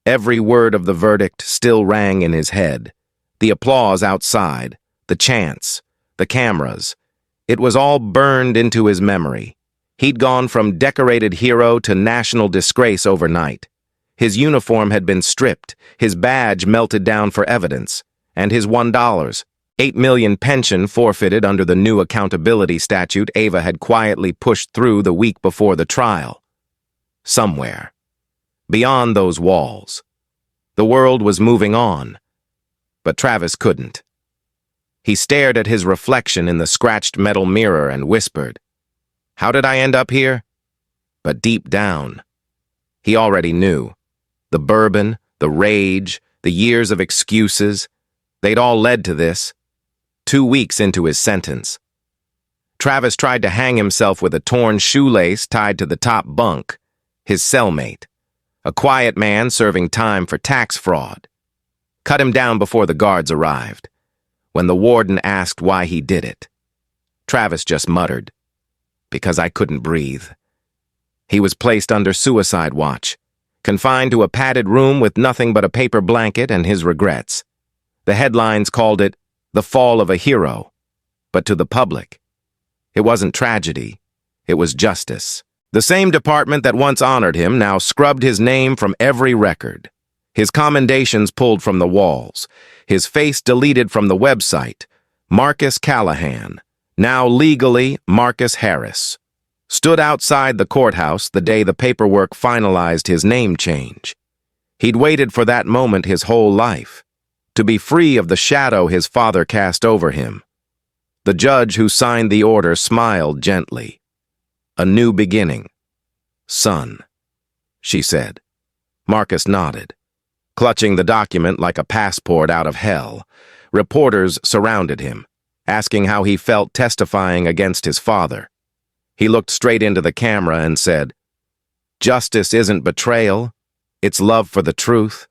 Every word of the verdict still rang in his head. The applause outside, the chants, the cameras. It was all burned into his memory. He'd gone from decorated hero to national disgrace overnight. His uniform had been stripped, his badge melted down for evidence, and his $1, $8 million pension forfeited under the new accountability statute Ava had quietly pushed through the week before the trial. Somewhere, beyond those walls, the world was moving on, but Travis couldn't. He stared at his reflection in the scratched metal mirror and whispered, "How did I end up here?" But deep down, he already knew. The bourbon, the rage, the years of excuses, they'd all led to this. 2 weeks into his sentence, Travis tried to hang himself with a torn shoelace tied to the top bunk. His cellmate, a quiet man serving time for tax fraud, cut him down before the guards arrived. When the warden asked why he did it, Travis just muttered, "Because I couldn't breathe." He was placed under suicide watch, confined to a padded room with nothing but a paper blanket and his regrets. The headlines called it the fall of a hero, but to the public, it wasn't tragedy, it was justice. The same department that once honored him now scrubbed his name from every record. His commendations pulled from the walls, his face deleted from the website. Marcus Callahan, now legally Marcus Harris, stood outside the courthouse the day the paperwork finalized his name change. He'd waited for that moment his whole life, to be free of the shadow his father cast over him. The judge who signed the order smiled gently. "A new beginning, son," she said. Marcus nodded, clutching the document like a passport out of hell. Reporters surrounded him, asking how he felt testifying against his father. He looked straight into the camera and said, "Justice isn't betrayal, it's love for the truth."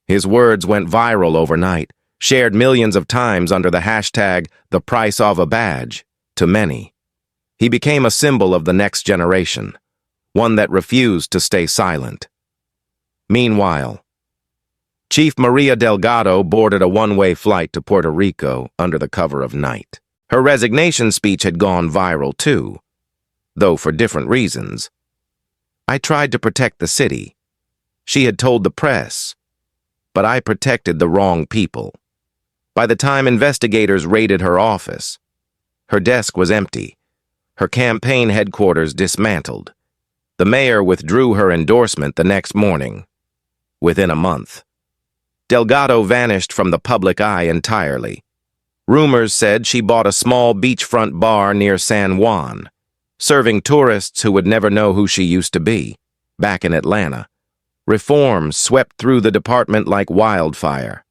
His words went viral overnight, shared millions of times under the hashtag "the price of a badge" to many. He became a symbol of the next generation, one that refused to stay silent. Meanwhile, Chief Maria Delgado boarded a one-way flight to Puerto Rico under the cover of night. Her resignation speech had gone viral too, though for different reasons. "I tried to protect the city," she had told the press, "but I protected the wrong people." By the time investigators raided her office, her desk was empty, her campaign headquarters dismantled. The mayor withdrew her endorsement the next morning. Within a month, Delgado vanished from the public eye entirely. Rumors said she bought a small beachfront bar near San Juan, serving tourists who would never know who she used to be. Back in Atlanta, reforms swept through the department like wildfire.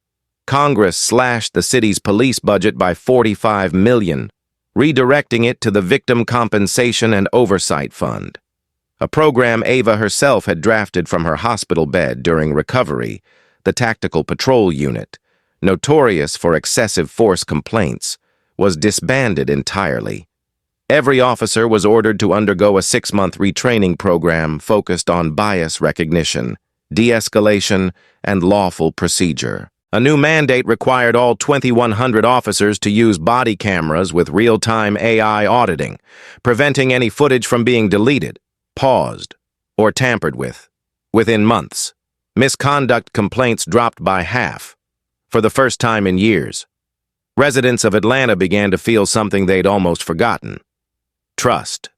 Congress slashed the city's police budget by $45 million, redirecting it to the Victim Compensation and Oversight Fund, a program Ava herself had drafted from her hospital bed during recovery. The Tactical Patrol Unit, notorious for excessive force complaints, was disbanded entirely. Every officer was ordered to undergo a 6-month retraining program focused on bias recognition, de-escalation, and lawful procedure. A new mandate required all 2,100 officers to use body cameras with real-time AI auditing, preventing any footage from being deleted, paused, or tampered with. Within months, misconduct complaints dropped by half, for the first time in years. Residents of Atlanta began to feel something they'd almost forgotten: trust.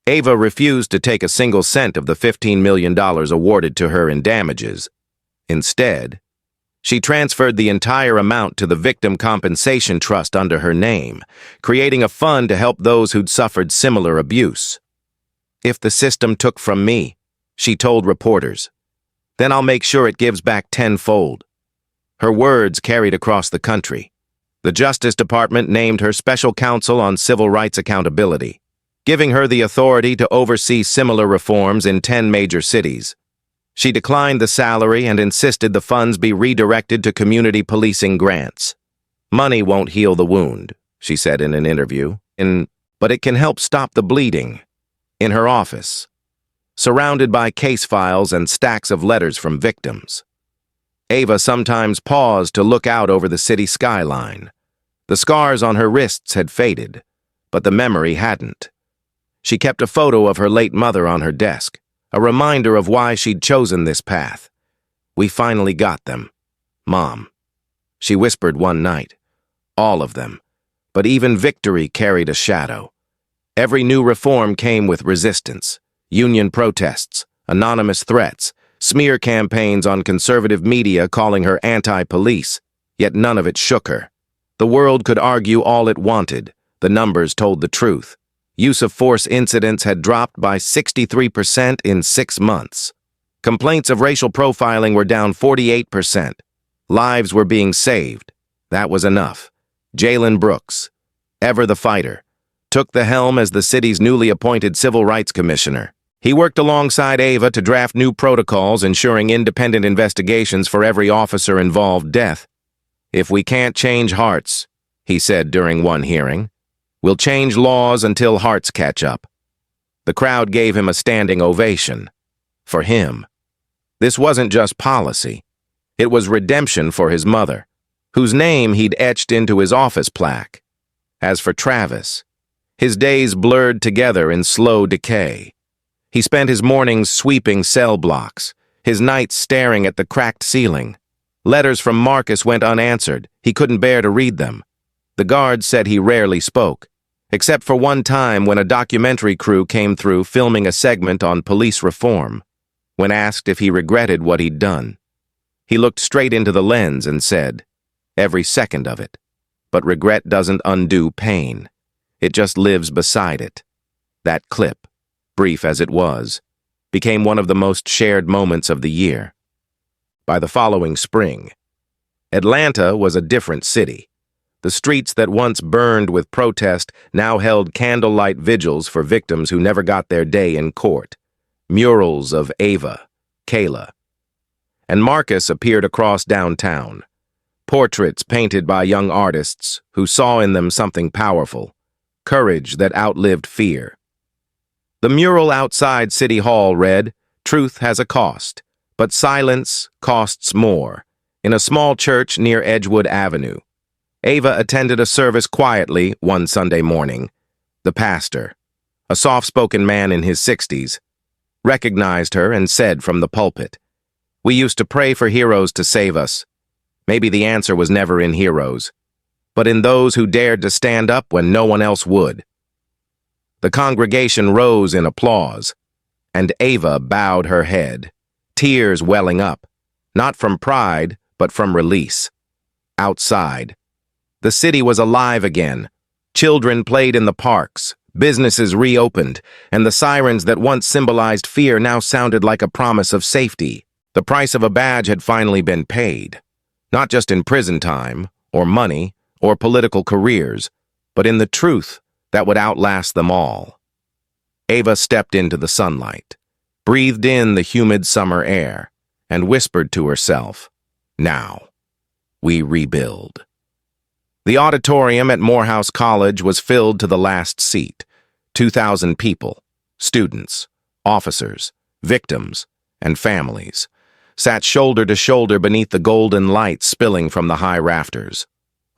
Ava refused to take a single cent of the $15 million awarded to her in damages. Instead, she transferred the entire amount to the Victim Compensation Trust under her name, creating a fund to help those who'd suffered similar abuse. "If the system took from me," she told reporters, Then I'll make sure it gives back tenfold." Her words carried across the country. The Justice Department named her Special Counsel on Civil Rights Accountability, giving her the authority to oversee similar reforms in 10 major cities. She declined the salary and insisted the funds be redirected to community policing grants. "Money won't heal the wound," she said in an interview, "but it can help stop the bleeding." In her office, surrounded by case files and stacks of letters from victims, Ava sometimes paused to look out over the city skyline. The scars on her wrists had faded, but the memory hadn't. She kept a photo of her late mother on her desk, a reminder of why she'd chosen this path. "We finally got them, Mom," she whispered one night. "All of them. But even victory carried a shadow. Every new reform came with resistance, union protests, anonymous threats, smear campaigns on conservative media calling her anti-police, yet none of it shook her. The world could argue all it wanted. The numbers told the truth. Use of force incidents had dropped by 63% in 6 months. Complaints of racial profiling were down 48%. Lives were being saved. That was enough. Jalen Brooks, ever the fighter, took the helm as the city's newly appointed Civil Rights Commissioner. He worked alongside Ava to draft new protocols ensuring independent investigations for every officer-involved death. "If we can't change hearts," he said during one hearing, "we'll change laws until hearts catch up." The crowd gave him a standing ovation. For him, this wasn't just policy. It was redemption for his mother, whose name he'd etched into his office plaque. As for Travis, his days blurred together in slow decay. He spent his mornings sweeping cell blocks, his nights staring at the cracked ceiling. Letters from Marcus went unanswered. He couldn't bear to read them. The guards said he rarely spoke, except for one time when a documentary crew came through filming a segment on police reform. When asked if he regretted what he'd done, he looked straight into the lens and said, "Every second of it. But regret doesn't undo pain. It just lives beside it." That clip, brief as it was, became one of the most shared moments of the year. By the following spring, Atlanta was a different city. The streets that once burned with protest now held candlelight vigils for victims who never got their day in court. Murals of Ava, Kayla, and Marcus appeared across downtown. Portraits painted by young artists who saw in them something powerful, courage that outlived fear. The mural outside City Hall read, "Truth has a cost, but silence costs more," in a small church near Edgewood Avenue. Ava attended a service quietly one Sunday morning. The pastor, a soft-spoken man in his 60s, recognized her and said from the pulpit, "We used to pray for heroes to save us. Maybe the answer was never in heroes, but in those who dared to stand up when no one else would." The congregation rose in applause, and Ava bowed her head, tears welling up, not from pride, but from release. Outside, the city was alive again. Children played in the parks, businesses reopened, and the sirens that once symbolized fear now sounded like a promise of safety. The price of a badge had finally been paid, not just in prison time, or money, or political careers, but in the truth that would outlast them all. Ava stepped into the sunlight, breathed in the humid summer air, and whispered to herself, "Now, we rebuild." The auditorium at Morehouse College was filled to the last seat. 2,000 people, students, officers, victims, and families, sat shoulder to shoulder beneath the golden light spilling from the high rafters.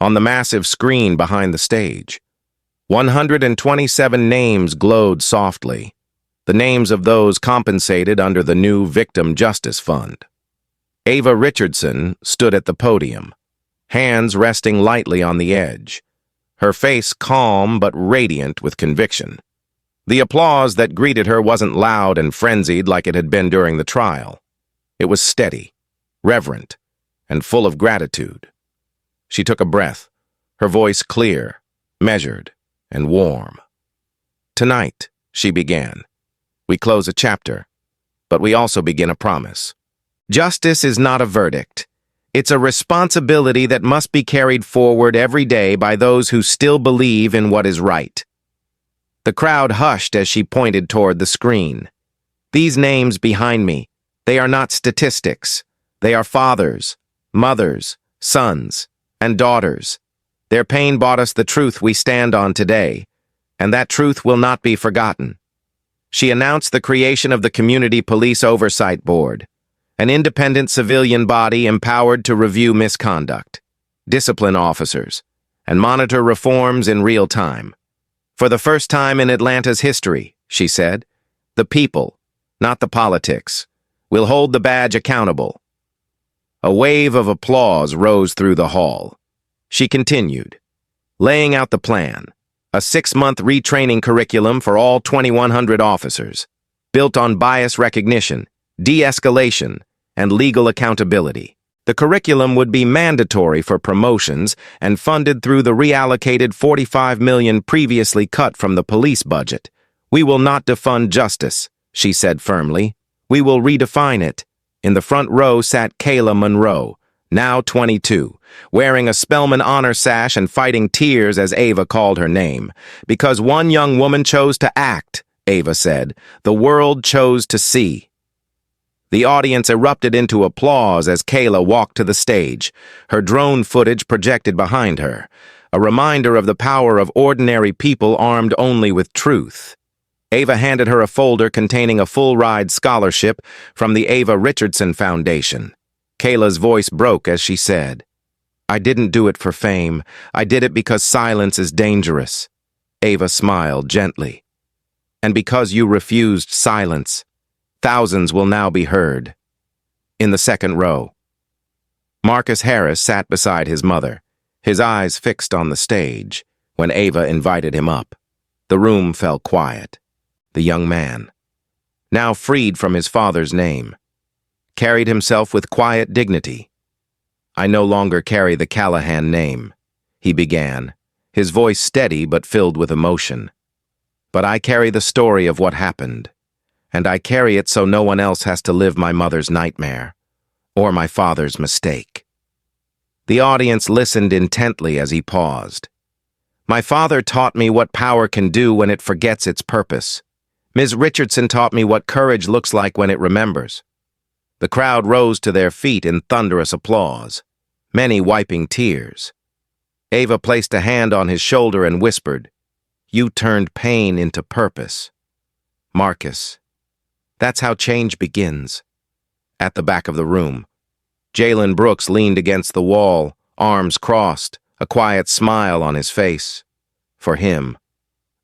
On the massive screen behind the stage, 127 names glowed softly, the names of those compensated under the new Victim Justice Fund. Ava Richardson stood at the podium, hands resting lightly on the edge, her face calm but radiant with conviction. The applause that greeted her wasn't loud and frenzied like it had been during the trial. It was steady, reverent, and full of gratitude. She took a breath, her voice clear, measured, and warm. "Tonight," she began, "we close a chapter, but we also begin a promise. Justice is not a verdict. It's a responsibility that must be carried forward every day by those who still believe in what is right. The crowd hushed as she pointed toward the screen. These names behind me, they are not statistics. They are fathers, mothers, sons, and daughters. Their pain bought us the truth we stand on today, and that truth will not be forgotten. She announced the creation of the Community Police Oversight Board, an independent civilian body empowered to review misconduct, discipline officers, and monitor reforms in real time. For the first time in Atlanta's history, she said, the people, not the politics, will hold the badge accountable. A wave of applause rose through the hall. She continued, laying out the plan, a 6-month retraining curriculum for all 2,100 officers, built on bias recognition, de-escalation, and legal accountability. The curriculum would be mandatory for promotions and funded through the reallocated $45 million previously cut from the police budget. We will not defund justice, she said firmly. We will redefine it. In the front row sat Kayla Monroe, now 22, wearing a Spelman honor sash and fighting tears as Ava called her name. Because one young woman chose to act, Ava said, the world chose to see. The audience erupted into applause as Kayla walked to the stage, her drone footage projected behind her, a reminder of the power of ordinary people armed only with truth. Ava handed her a folder containing a full-ride scholarship from the Ava Richardson Foundation. Kayla's voice broke as she said, I didn't do it for fame. I did it because silence is dangerous. Ava smiled gently. And because you refused silence, thousands will now be heard. In the second row, Marcus Harris sat beside his mother, his eyes fixed on the stage, when Ava invited him up. The room fell quiet. The young man, now freed from his father's name, carried himself with quiet dignity. I no longer carry the Callahan name, he began, his voice steady but filled with emotion. But I carry the story of what happened, and I carry it so no one else has to live my mother's nightmare, or my father's mistake. The audience listened intently as he paused. My father taught me what power can do when it forgets its purpose. Ms. Richardson taught me what courage looks like when it remembers. The crowd rose to their feet in thunderous applause, many wiping tears. Ava placed a hand on his shoulder and whispered, You turned pain into purpose. Marcus, that's how change begins. At the back of the room, Jalen Brooks leaned against the wall, arms crossed, a quiet smile on his face. For him,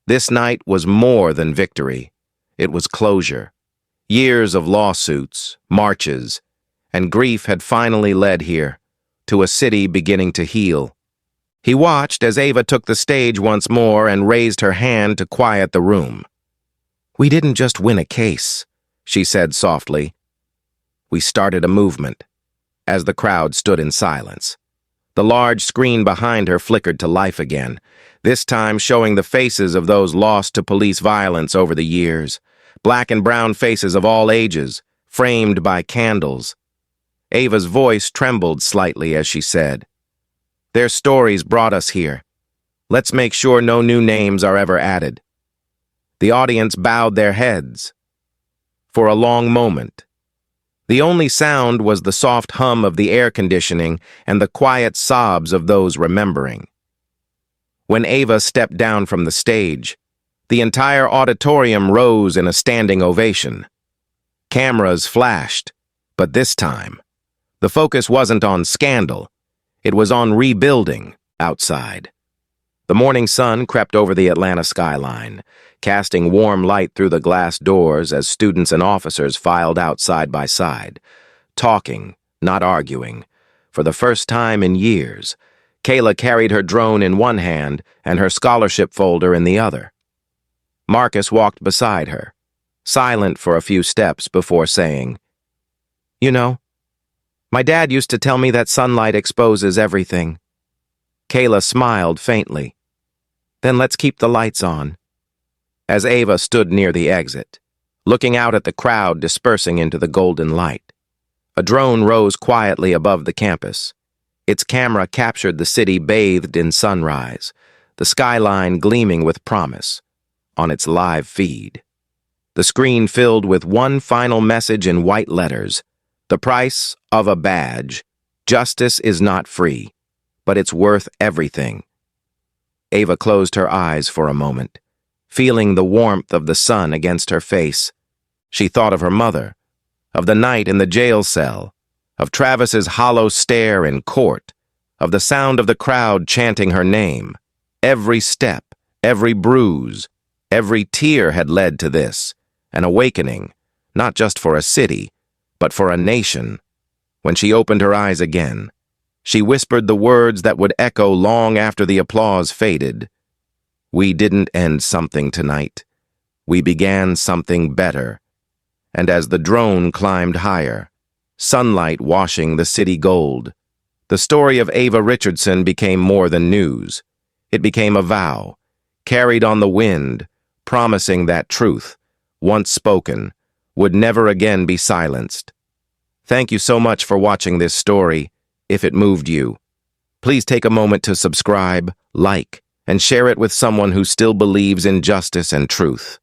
this night was more than victory. It was closure. Years of lawsuits, marches, and grief had finally led here, to a city beginning to heal. He watched as Ava took the stage once more and raised her hand to quiet the room. We didn't just win a case, she said softly. We started a movement. As the crowd stood in silence, the large screen behind her flickered to life again, this time showing the faces of those lost to police violence over the years. Black and brown faces of all ages, framed by candles. Ava's voice trembled slightly as she said, Their stories brought us here. Let's make sure no new names are ever added. The audience bowed their heads. For a long moment, the only sound was the soft hum of the air conditioning and the quiet sobs of those remembering. When Ava stepped down from the stage, the entire auditorium rose in a standing ovation. Cameras flashed, but this time, the focus wasn't on scandal. It was on rebuilding outside. The morning sun crept over the Atlanta skyline, casting warm light through the glass doors as students and officers filed out side by side, talking, not arguing. For the first time in years, Kayla carried her drone in one hand and her scholarship folder in the other. Marcus walked beside her, silent for a few steps before saying, You know, my dad used to tell me that sunlight exposes everything. Kayla smiled faintly. Then let's keep the lights on. As Ava stood near the exit, looking out at the crowd dispersing into the golden light, A drone rose quietly above the campus. Its camera captured the city bathed in sunrise, the skyline gleaming with promise. On its live feed, the screen filled with one final message in white letters: the price of a badge. Justice is not free, but it's worth everything. Ava closed her eyes for a moment, feeling the warmth of the sun against her face. She thought of her mother, of the night in the jail cell, of Travis's hollow stare in court, of the sound of the crowd chanting her name. Every step, every bruise, every tear had led to this, an awakening, not just for a city, but for a nation. When she opened her eyes again, she whispered the words that would echo long after the applause faded. We didn't end something tonight. We began something better. And as the drone climbed higher, sunlight washing the city gold, the story of Ava Richardson became more than news. It became a vow, carried on the wind, promising that truth, once spoken, would never again be silenced. Thank you so much for watching this story. If it moved you, please take a moment to subscribe, like, and share it with someone who still believes in justice and truth.